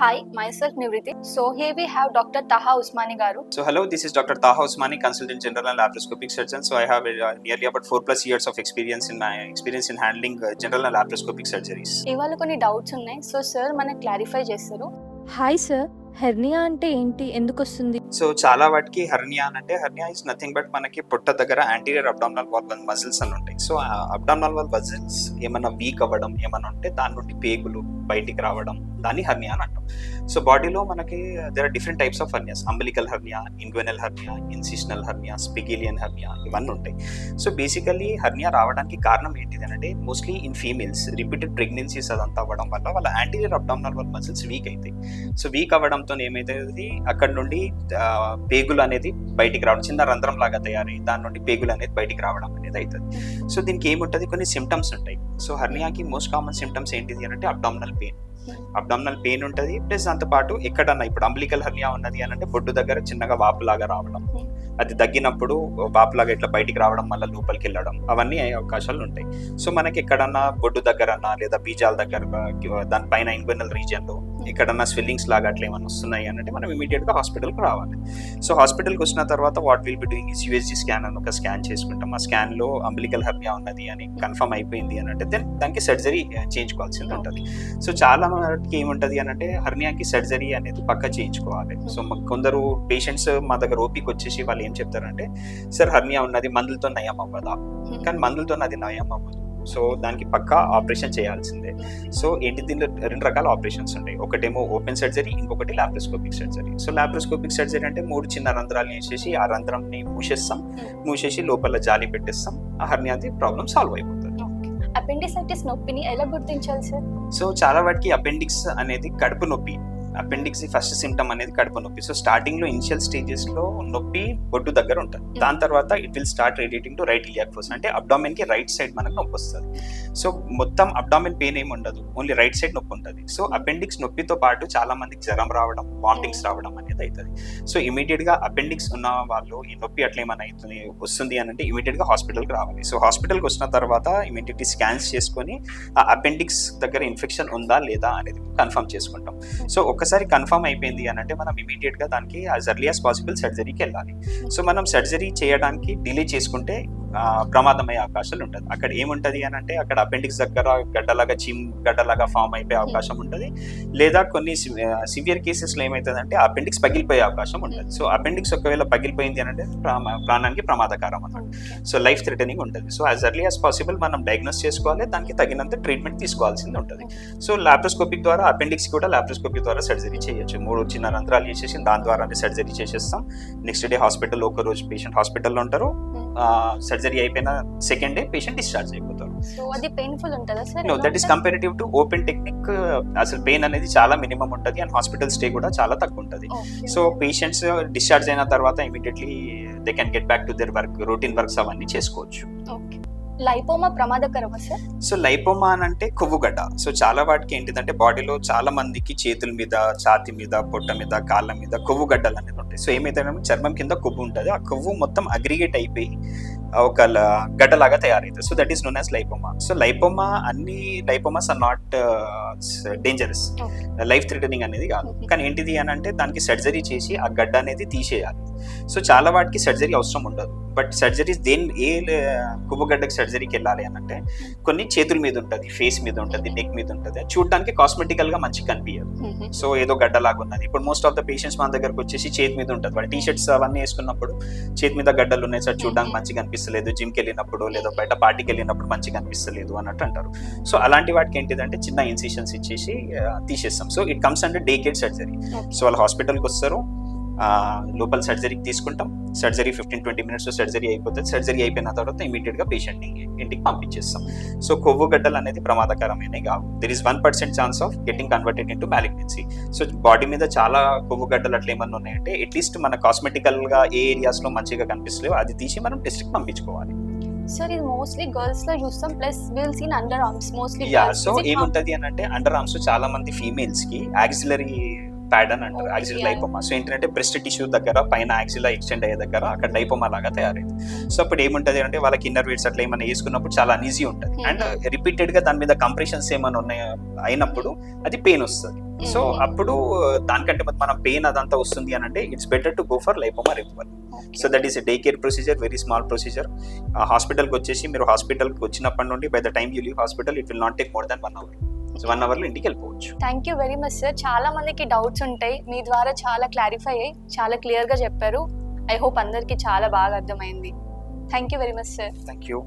Hi, myself Nivriti. So here we have Dr. Taha Usmani Garu. So hello, this is Dr. Taha Usmani, consultant general and laparoscopic surgeon. So I have nearly about 4+ years of experience in handling general and laparoscopic surgeries. ఇవాళ కొన్ని doubts ఉన్నాయి. So sir మనకు clarify చేస్తారు. Hi sir, hernia అంటే ఏంటి, ఎందుకు వస్తుంది? So చాలా వాటికి హెర్నియా అంటే హెర్నియా ఇస్ నథింగ్ బట్ మనకి పొట్ట దగ్గర యాంటీరియర్ అబ్డామినల్ వాల్ మజిల్స్ అని ఉంటాయి. సో అబ్డామినల్ వాల్ మజిల్స్ ఏమైనా వీక్ అవ్వడం ఏమైనా ఉంటే దాని నుండి పేగులు బయటికి రావడం దాన్ని హెర్నియా అని అంటాం. సో బాడీలో మనకి there are different types of hernias. Umbilical hernia, inguinal hernia, incisional hernia, spigelian hernia ఇవన్నీ ఉంటాయి. సో బేసికలీ హెర్నియా రావడానికి కారణం ఏంటిది అంటే mostly in females repeated pregnancies అదంతా అవ్వడం వల్ల వాళ్ళ anterior abdominal wall muscles weak అవుతాయి. సో వీక్ అవ్వడంతో ఏమైతుంది అక్కడ నుండి పేగులు అనేది బయటికి రావడం, చిన్న రంధ్రం లాగా తయారై దాని నుండి పేగులు అనేది బయటికి రావడం అనేది అవుతుంది. సో దీనికి ఏముంటుంది, కొన్ని సిమ్టమ్స్ ఉంటాయి. సో హెర్నియాకి మోస్ట్ కామన్ సిమ్టమ్స్ ఏంటిది అంటే అబ్డామినల్ పెయిన్ ఉంటుంది. ప్లస్ దాంతో పాటు ఎక్కడన్నా ఇప్పుడు అంబిలికల్ హెర్నియా ఉన్నది అని అంటే బొడ్డు దగ్గర చిన్నగా వాపులాగా రావడం, అది తగ్గినప్పుడు వాపులాగా ఇట్లా బయటికి రావడం మళ్ళీ లోపలికి వెళ్ళడం అవన్నీ అయ్యే అవకాశాలు ఉంటాయి. సో మనకి ఎక్కడన్నా బొడ్డు దగ్గరన్నా లేదా బీజాల దగ్గర దానిపైన ఇంగ్వెనల్ రీజియన్ లో ఎక్కడన్నా స్వెల్లింగ్స్ లాగా అట్లా ఏమైనా వస్తున్నాయి అంటే మనం ఇమీడియట్ గా హాస్పిటల్కి రావాలి. సో హాస్పిటల్కి వచ్చిన తర్వాత what will be doing is USG scan అని ఒక స్కాన్ చేసుకుంటాం. ఆ స్కాన్ లో అంబిలికల్ హెర్నియా ఉన్నది అని కన్ఫర్మ్ అయిపోయింది అని అంటే దెన్ దానికి సర్జరీ చేయించుకోవాల్సింది ఉంటుంది. సో చాలా మందికి ఏముంటది అని అంటే హెర్నియాకి సర్జరీ అనేది పక్కా చేయించుకోవాలి. సో కొందరు పేషెంట్స్ మా దగ్గర ఓపిక వచ్చేసి వాళ్ళు ఏం చెప్తారంటే, సార్ హెర్నియా ఉన్నది మందులతో నయం అవ్వదా? కానీ మందులతో అది నయం అవ్వదు. సో దానికి పక్కా ఆపరేషన్ చేయాల్సిందే. సో ఏంటి, దీనిలో 2 రకాల ఆపరేషన్స్ ఉంటాయి. ఒకటేమో ఓపెన్ సర్జరీ, ఇంకొకటి laparoscopic surgery. So laparoscopic surgery అంటే 3 చిన్న రంధ్రాలు వేసేసి ఆ రంధ్రంని మూసేసి లోపల జాలి పెట్టేస్తాం. ఆ హెర్నియాది ప్రాబ్లం సాల్వ్ అయిపోతుంది. అపెండిసైటిస్ నొప్పిని ఎలా గుర్తించాలి సార్? సో చాలా వాటికి అపెండిక్స్ అనేది కడుపు నొప్పి. అపెండిక్స్ ఫస్ట్ సిమ్టమ్ అనేది కడుపు నొప్పి. సో స్టార్టింగ్ లో ఇనిషియల్ స్టేజెస్ లో నొప్పి బొడ్డు దగ్గర ఉంటుంది. దాని తర్వాత it will start radiating to right iliac force, అంటే అబ్డామిన్ కి రైట్ సైడ్ మనకు నొప్పి వస్తుంది. సో మొత్తం అబ్డామిన్ పెయిన్ ఏమి ఉండదు, ఓన్లీ రైట్ సైడ్ నొప్పి ఉంటుంది. సో అపెండిక్స్ నొప్పితో పాటు చాలా మందికి జ్వరం రావడం, వామిటింగ్స్ రావడం అనేది అవుతుంది. సో ఇమీడియట్ గా అపెండిక్స్ ఉన్న వాళ్ళు ఈ నొప్పి అట్లా ఏమైనా వస్తుంది అని అంటే ఇమీడియట్ గా హాస్పిటల్కి రావాలి. సో హాస్పిటల్కి వచ్చిన తర్వాత ఇమీడియట్లీ స్కాన్స్ చేసుకొని ఆ అపెండిక్స్ దగ్గర ఇన్ఫెక్షన్ ఉందా లేదా అనేది కన్ఫర్మ్ చేసుకుంటాం. సో ఒకసారి కన్ఫర్మ్ అయిపోయింది అని అంటే మనం ఇమీడియట్ గా దానికి యాజ్ ఎర్లీ యాజ్ పాసిబుల్ సర్జరీకి వెళ్ళాలి. సో మనం సర్జరీ చేయడానికి డిలే చేసుకుంటే ప్రమాదమయ్యే అవకాశాలు ఉంటుంది. అక్కడ ఏముంటది అని అంటే అక్కడ అపెండిక్స్ దగ్గర గడ్డలాగా ఫామ్ అయిపోయే అవకాశం ఉంటుంది. లేదా కొన్ని సివియర్ కేసెస్ లో ఏమవుతుంది అంటే అపెండిక్స్ పగిలిపోయే అవకాశం ఉంటుంది. సో అపెండిక్స్ ఒకవేళ పగిలిపోయింది అని అంటే ప్రాణానికి ప్రమాదకరం అన్నమాట. సో లైఫ్ థ్రెటనింగ్ ఉంటుంది. So as early as possible మనం డయాగ్నోస్ చేసుకోవాలి, దానికి తగినంత ట్రీట్మెంట్ తీసుకోవాల్సింది ఉంటుంది. సో లాప్రోస్కోపిక్ ద్వారా అపెండిక్స్ కూడా లాప్రోస్కోపిక్ ద్వారా సర్జరీ చేయొచ్చు. 3 చిన్న రంధ్రాలు చేసేసి దాని ద్వారానే సర్జరీ చేసేస్తాం. నెక్స్ట్ డే హాస్పిటల్, ఒక రోజు పేషెంట్ హాస్పిటల్లో ఉంటారు. సర్జరీ అయిపోయిన సెకండ్ డే పేషెంట్ డిశ్చార్జ్ అయిపోతారు. సో అది పెయిన్ఫుల్ ఉంటుందా sir? No, that is comparative to open technique. అసలు పెయిన్ అనేది చాలా మినిమం ఉంటుంది అండ్ హాస్పిటల్ స్టే కూడా చాలా తక్కువ ఉంటుంది. సో పేషెంట్స్ డిశ్చార్జ్ అయిన తర్వాత immediately they can get back to their work, routine works అవన్నీ చేసుకోవచ్చు. లైపోమా ప్రమాదకరమా సార్? సో లైపోమా అని అంటే కొవ్వుగడ్డ. సో చాలా వాటికి ఏంటిదంటే బాడీలో చాలా మందికి చేతుల మీద, ఛాతి మీద, పొట్ట మీద, కాళ్ళ మీద కొవ్వుగడ్డలు అనేది ఉంటాయి. సో ఏమైతే చర్మం కింద కొవ్వు ఉంటుంది, ఆ కొవ్వు మొత్తం అగ్రిగేట్ అయిపోయి ఒక గడ్డలాగా తయారవుతుంది. So that is known as lipoma. So lipomas are not dangerous, life threatening అనేది కాదు. కానీ ఏంటిది అని అంటే దానికి సర్జరీ చేసి ఆ గడ్డ అనేది తీసేయాలి. సో చాలా వాటికి సర్జరీ అవసరం ఉండదు. బట్ సర్జరీస్ ఏ కొవ్వుగడ్డకి సర్జరీకి వెళ్ళాలి అని అంటే కొన్ని చేతుల మీద ఉంటుంది, ఫేస్ మీద ఉంటుంది, నెక్ మీద ఉంటుంది. చూడడానికి కాస్మెటికల్ గా మంచిగా కనిపించదు. సో ఏదో గడ్డలాగా ఉన్నది. ఇప్పుడు మోస్ట్ ఆఫ్ ద పేషెంట్స్ మన దగ్గరకు వచ్చేసి చేతి మీద ఉంటుంది, వాళ్ళు టీ-షర్ట్స్ అవన్నీ వేసుకున్నప్పుడు చేతి మీద గడ్డలు ఉన్నాయి సార్, చూడడానికి మంచిగా అనిపిస్తలేదు, జిమ్కి వెళ్ళినప్పుడు లేదా బయట పార్టీకి వెళ్ళినప్పుడు మంచిగా అనిపిస్తలేదు అన్నట్టు అంటారు. సో అలాంటి వాటికి ఏంటిదంటే చిన్న ఇన్సిషన్స్ ఇచ్చేసి తీసేస్తాం. So it comes under day care surgery. So వాళ్ళు హాస్పిటల్కి వస్తారు, లోపల సర్జరీకి తీసుకుంటాం. సర్జరీ 15-20 minutes సర్జరీ అయిపోతుంది. సర్జరీ అయిపోయిన తర్వాత ఇమీడియట్ గా పేషెంట్ ని ఇంటికి పంపించేస్తాం. సో కొవ్వు గడ్డలు అనేది ప్రమాదకరమైన కావు. There is 1% chance of getting converted into malignancy. So body మీద చాలా కొవ్వు గడ్డలు అట్లా ఏమన్నా ఉన్నాయంటే అట్లీస్ట్ మన కాస్మెటికల్ గా ఏ ఏరియాస్ లో మంచిగా కనిపిస్తలేవు అది తీసి మనం టెస్ట్ కి పంపించుకోవాలి. సార్ ఇది మోస్ట్లీ గర్ల్స్ లో చూస్తాం, plus will scene under arms mostly. So ఏముంటది అని అంటే అండర్ ఆర్మ్స్ చాలా మంది ఫీమేల్స్ కి యాక్సిలరీ ప్యాడ్ అని అంటారు, Okay, axle yeah. Lipoma. So ఏంటంటే బ్రెస్ట్ టిష్యూ దగ్గర పైన యాక్సిల్ ఎక్స్టెండ్ అయ్యే దగ్గర అక్కడ లైపోమా లాగా తయారైంది. సో అప్పుడు ఏముంటది అంటే వాళ్ళకి ఇన్నర్ వేట్స్ అట్లా ఏమైనా వేసుకున్నప్పుడు చాలా అన్ఈజీ ఉంటుంది, అండ్ రిపీటెడ్ గా దాని మీద కంప్రెషన్స్ ఏమైనా ఉన్నాయి అయినప్పుడు అది పెయిన్ వస్తుంది. సో అప్పుడు దానికంటే మనం పెయిన్ అదంతా వస్తుంది అని అంటే it's better to go for lipoma removal. So that is day care procedure, very small procedure. హాస్పిటల్కి వచ్చేసి మీరు హాస్పిటల్కి వచ్చినప్పటి నుండి by the time you leave hospital it will not take more than 1 hour. So 1 hour లో ఇంటికి వెళ్ళిపోవచ్చు. Thank you very much sir. చాలా మందికి డౌట్స్ ఉంటాయి, మీ ద్వారా చాలా క్లారిఫై అయ్యి చాలా క్లియర్ గా చెప్పారు. ఐ హోప్ అందరికి చాలా బాగా అర్థమైంది. Thank you very much sir. Thank you.